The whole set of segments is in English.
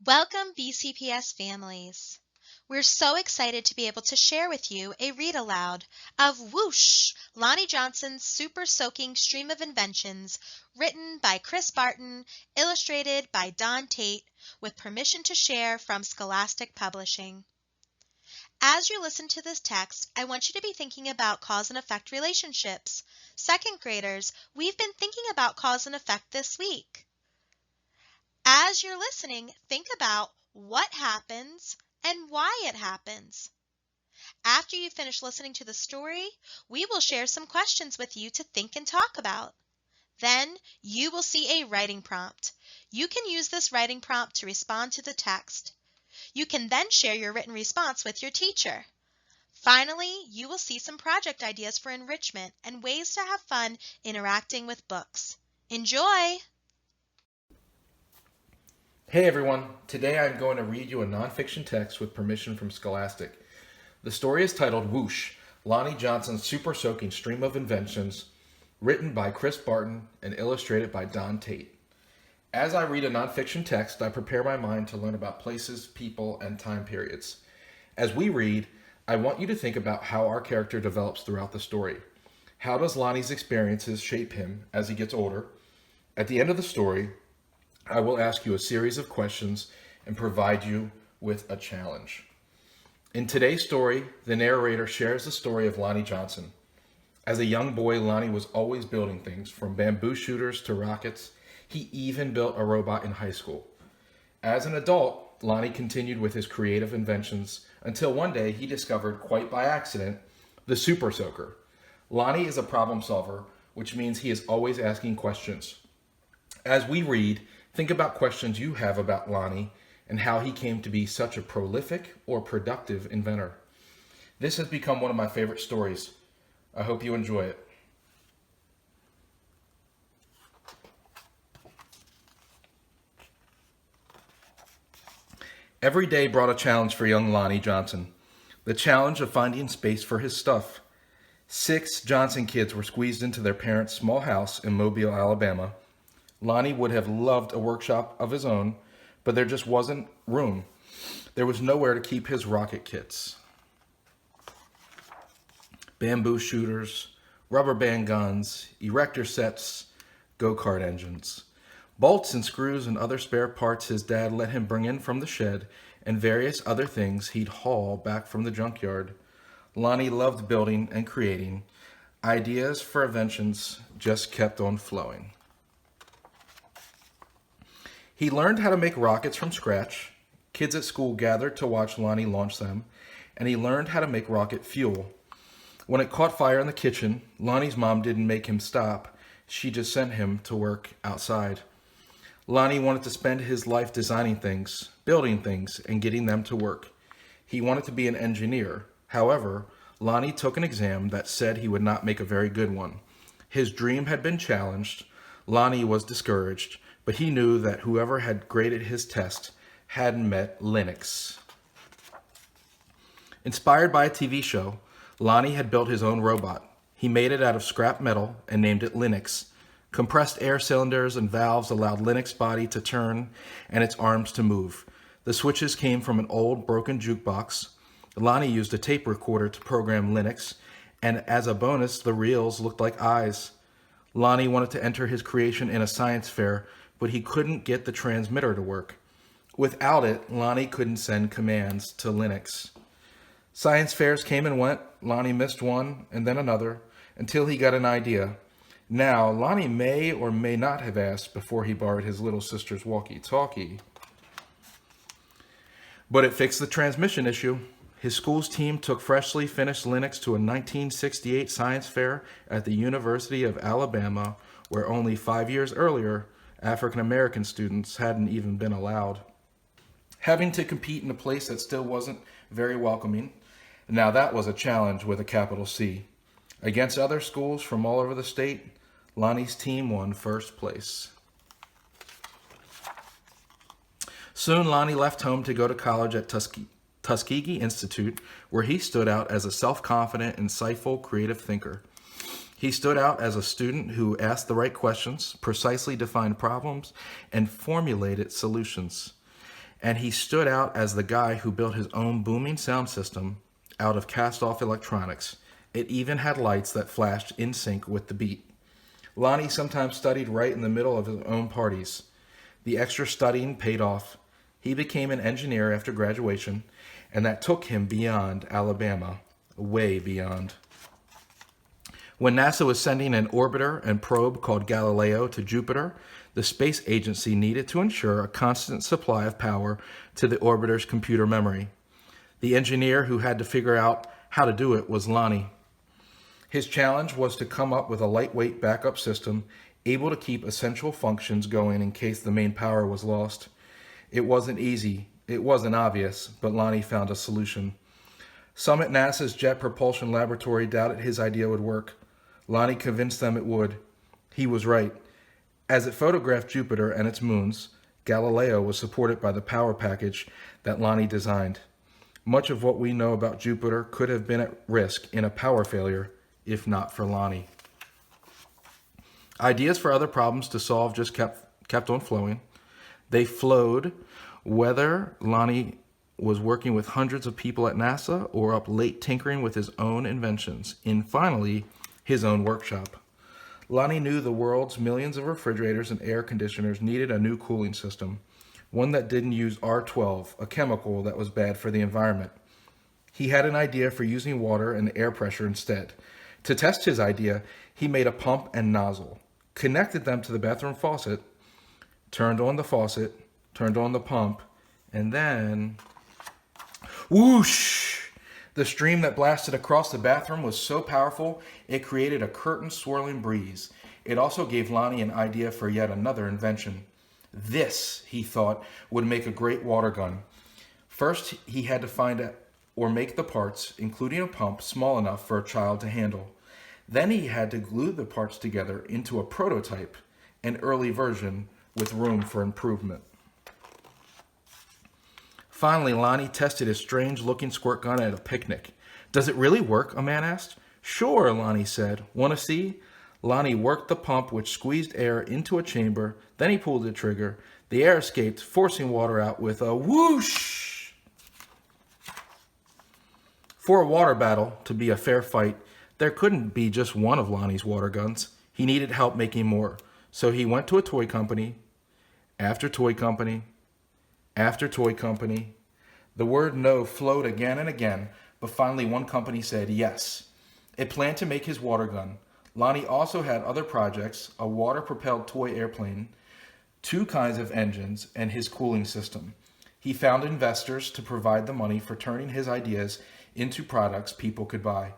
Welcome, BCPS families. We're so excited to be able to share with you a read aloud of Whoosh, Lonnie Johnson's Super Soaking Stream of Inventions, written by Chris Barton, illustrated by Don Tate, with permission to share from Scholastic Publishing. As you listen to this text, I want you to be thinking about cause and effect relationships. Second graders, we've been thinking about cause and effect this week. As you're listening, think about what happens and why it happens. After you finish listening to the story, we will share some questions with you to think and talk about. Then you will see a writing prompt. You can use this writing prompt to respond to the text. You can then share your written response with your teacher. Finally, you will see some project ideas for enrichment and ways to have fun interacting with books. Enjoy! Hey everyone, today I'm going to read you a nonfiction text with permission from Scholastic. The story is titled Whoosh, Lonnie Johnson's Super Soaking Stream of Inventions, written by Chris Barton and illustrated by Don Tate. As I read a nonfiction text, I prepare my mind to learn about places, people, and time periods. As we read, I want you to think about how our character develops throughout the story. How does Lonnie's experiences shape him as he gets older? At the end of the story, I will ask you a series of questions and provide you with a challenge. In today's story, the narrator shares the story of Lonnie Johnson. As a young boy, Lonnie was always building things, from bamboo shooters to rockets. He even built a robot in high school. As an adult, Lonnie continued with his creative inventions until one day he discovered, quite by accident, the Super Soaker. Lonnie is a problem solver, which means he is always asking questions. As we read, think about questions you have about Lonnie and how he came to be such a prolific or productive inventor. This has become one of my favorite stories. I hope you enjoy it. Every day brought a challenge for young Lonnie Johnson. The challenge of finding space for his stuff. 6 Johnson kids were squeezed into their parents' small house in Mobile, Alabama. Lonnie would have loved a workshop of his own, but there just wasn't room. There was nowhere to keep his rocket kits. Bamboo shooters, rubber band guns, erector sets, go-kart engines. Bolts and screws and other spare parts his dad let him bring in from the shed, and various other things he'd haul back from the junkyard. Lonnie loved building and creating. Ideas for inventions just kept on flowing. He learned how to make rockets from scratch. Kids at school gathered to watch Lonnie launch them, and he learned how to make rocket fuel. When it caught fire in the kitchen, Lonnie's mom didn't make him stop. She just sent him to work outside. Lonnie wanted to spend his life designing things, building things, and getting them to work. He wanted to be an engineer. However, Lonnie took an exam that said he would not make a very good one. His dream had been challenged. Lonnie was discouraged, but he knew that whoever had graded his test hadn't met Linux. Inspired by a TV show, Lonnie had built his own robot. He made it out of scrap metal and named it Linux. Compressed air cylinders and valves allowed Linux body to turn and its arms to move. The switches came from an old broken jukebox. Lonnie used a tape recorder to program Linux, and as a bonus, the reels looked like eyes. Lonnie wanted to enter his creation in a science fair, but he couldn't get the transmitter to work. Without it, Lonnie couldn't send commands to Linux. Science fairs came and went. Lonnie missed one and then another until he got an idea. Now, Lonnie may or may not have asked before he borrowed his little sister's walkie-talkie, but it fixed the transmission issue. His school's team took freshly finished Linux to a 1968 science fair at the University of Alabama, where only 5 years earlier, African American students hadn't even been allowed. Having to compete in a place that still wasn't very welcoming, now that was a challenge with a capital C. Against other schools from all over the state, Lonnie's team won first place. Soon Lonnie left home to go to college at Tuskegee Institute, where he stood out as a self-confident, insightful, creative thinker. He stood out as a student who asked the right questions, precisely defined problems, and formulated solutions. and he stood out as the guy who built his own booming sound system out of cast-off electronics. It even had lights that flashed in sync with the beat. Lonnie sometimes studied right in the middle of his own parties. The extra studying paid off. He became an engineer after graduation, and that took him beyond Alabama, way beyond. When NASA was sending an orbiter and probe called Galileo to Jupiter, the space agency needed to ensure a constant supply of power to the orbiter's computer memory. The engineer who had to figure out how to do it was Lonnie. His challenge was to come up with a lightweight backup system able to keep essential functions going in case the main power was lost. It wasn't easy, it wasn't obvious, but Lonnie found a solution. Some at NASA's Jet Propulsion Laboratory doubted his idea would work. Lonnie convinced them it would. He was right. As it photographed Jupiter and its moons, Galileo was supported by the power package that Lonnie designed. Much of what we know about Jupiter could have been at risk in a power failure if not for Lonnie. Ideas for other problems to solve just kept on flowing. They flowed whether Lonnie was working with hundreds of people at NASA or up late tinkering with his own inventions in, finally, his own workshop. Lonnie knew the world's millions of refrigerators and air conditioners needed a new cooling system, one that didn't use R12, a chemical that was bad for the environment. He had an idea for using water and air pressure instead. To test his idea, he made a pump and nozzle, connected them to the bathroom faucet, turned on the faucet, turned on the pump, and then whoosh! The stream that blasted across the bathroom was so powerful, it created a curtain-swirling breeze. It also gave Lonnie an idea for yet another invention. This, he thought, would make a great water gun. First, he had to find or make the parts, including a pump, small enough for a child to handle. Then he had to glue the parts together into a prototype, an early version with room for improvement. Finally, Lonnie tested his strange-looking squirt gun at a picnic. "Does it really work?" a man asked. "Sure," Lonnie said. "Want to see?" Lonnie worked the pump, which squeezed air into a chamber. Then he pulled the trigger. The air escaped, forcing water out with a whoosh. For a water battle to be a fair fight, there couldn't be just one of Lonnie's water guns. He needed help making more. So he went to a toy company, after toy company, after toy company. The word no flowed again and again, but finally one company said yes. It planned to make his water gun. Lonnie also had other projects, a water-propelled toy airplane, 2 kinds of engines, and his cooling system. He found investors to provide the money for turning his ideas into products people could buy.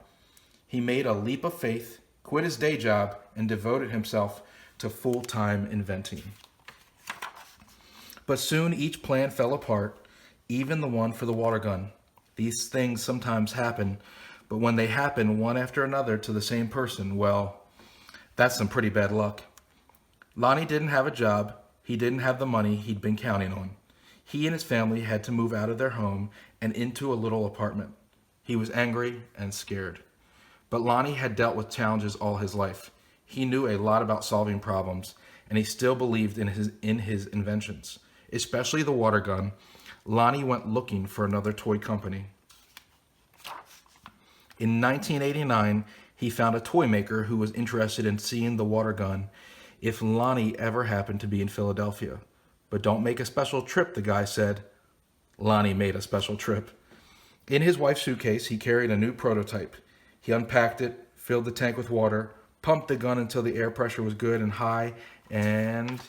He made a leap of faith, quit his day job, and devoted himself to full-time inventing. But soon each plan fell apart, even the one for the water gun. These things sometimes happen, but when they happen one after another to the same person, well, that's some pretty bad luck. Lonnie didn't have a job. He didn't have the money he'd been counting on. He and his family had to move out of their home and into a little apartment. He was angry and scared. But Lonnie had dealt with challenges all his life. He knew a lot about solving problems, and he still believed in his inventions, especially the water gun. Lonnie went looking for another toy company. In 1989, he found a toy maker who was interested in seeing the water gun if Lonnie ever happened to be in Philadelphia. "But don't make a special trip," the guy said. Lonnie made a special trip. In his wife's suitcase, he carried a new prototype. He unpacked it, filled the tank with water, pumped the gun until the air pressure was good and high, and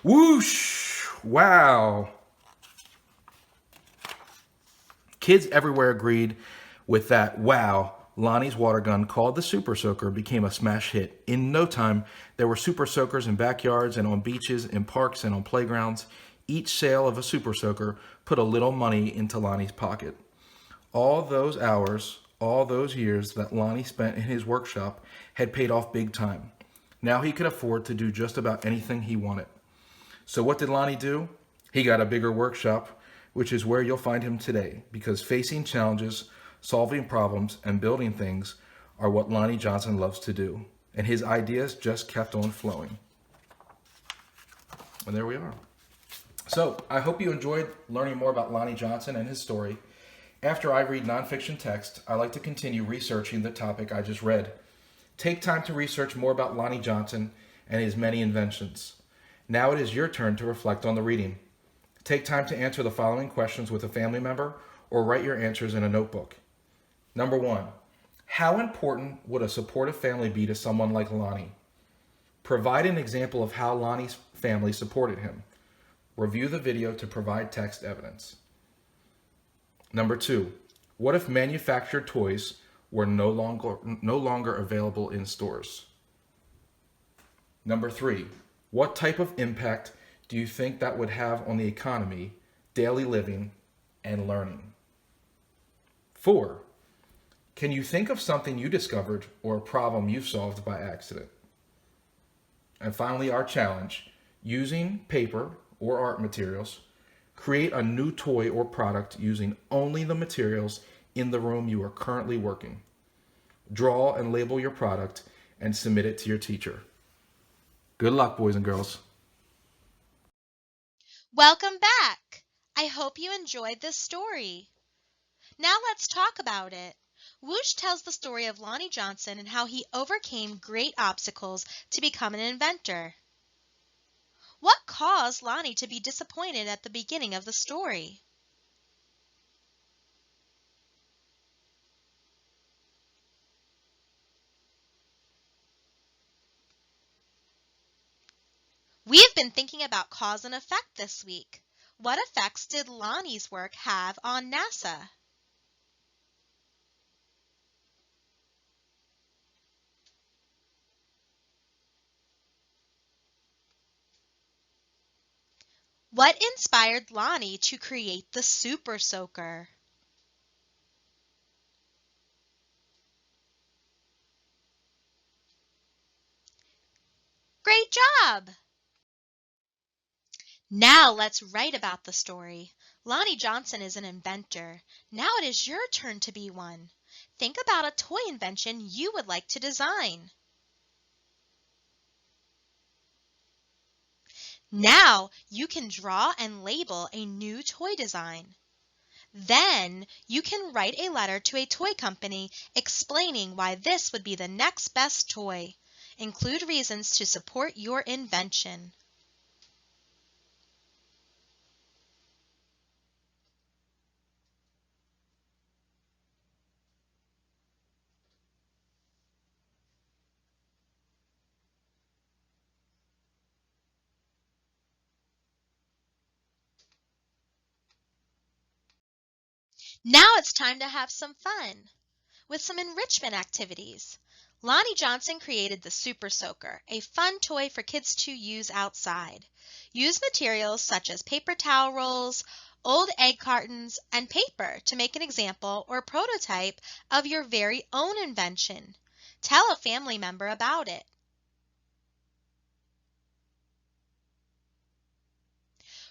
whoosh! Wow! Kids everywhere agreed with that wow. Lonnie's water gun, called the Super Soaker, became a smash hit. In no time, there were Super Soakers in backyards and on beaches, in parks and on playgrounds. Each sale of a Super Soaker put a little money into Lonnie's pocket. All those hours, all those years that Lonnie spent in his workshop had paid off big time. Now he could afford to do just about anything he wanted. So what did Lonnie do? He got a bigger workshop, which is where you'll find him today, because facing challenges, solving problems, and building things are what Lonnie Johnson loves to do. And his ideas just kept on flowing. And there we are. So I hope you enjoyed learning more about Lonnie Johnson and his story. After I read nonfiction text, I like to continue researching the topic I just read. Take time to research more about Lonnie Johnson and his many inventions. Now it is your turn to reflect on the reading. Take time to answer the following questions with a family member or write your answers in a notebook. Number 1. How important would a supportive family be to someone like Lonnie? Provide an example of how Lonnie's family supported him. Review the video to provide text evidence. Number 2. What if manufactured toys were no longer available in stores? Number 3. What type of impact do you think that would have on the economy, daily living, and learning? 4. Can you think of something you discovered or a problem you solved by accident? And finally, our challenge: using paper or art materials, create a new toy or product using only the materials in the room you are currently working. Draw and label your product and submit it to your teacher. Good luck, boys and girls. Welcome back! I hope you enjoyed this story. Now let's talk about it. Whoosh tells the story of Lonnie Johnson and how he overcame great obstacles to become an inventor. What caused Lonnie to be disappointed at the beginning of the story? We've been thinking about cause and effect this week. What effects did Lonnie's work have on NASA? What inspired Lonnie to create the Super Soaker? Great job! Now let's write about the story. Lonnie Johnson is an inventor. Now it is your turn to be one. Think about a toy invention you would like to design. Now you can draw and label a new toy design. Then you can write a letter to a toy company explaining why this would be the next best toy. Include reasons to support your invention. Now it's time to have some fun with some enrichment activities. Lonnie Johnson created the Super Soaker, a fun toy for kids to use outside. Use materials such as paper towel rolls, old egg cartons, and paper to make an example or prototype of your very own invention. Tell a family member about it.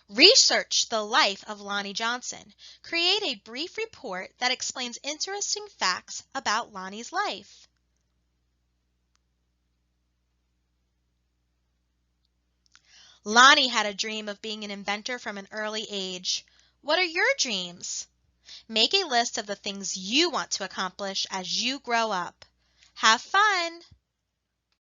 Research the life of Lonnie Johnson. Create a brief report that explains interesting facts about Lonnie's life. Lonnie had a dream of being an inventor from an early age. What are your dreams? Make a list of the things you want to accomplish as you grow up. Have fun!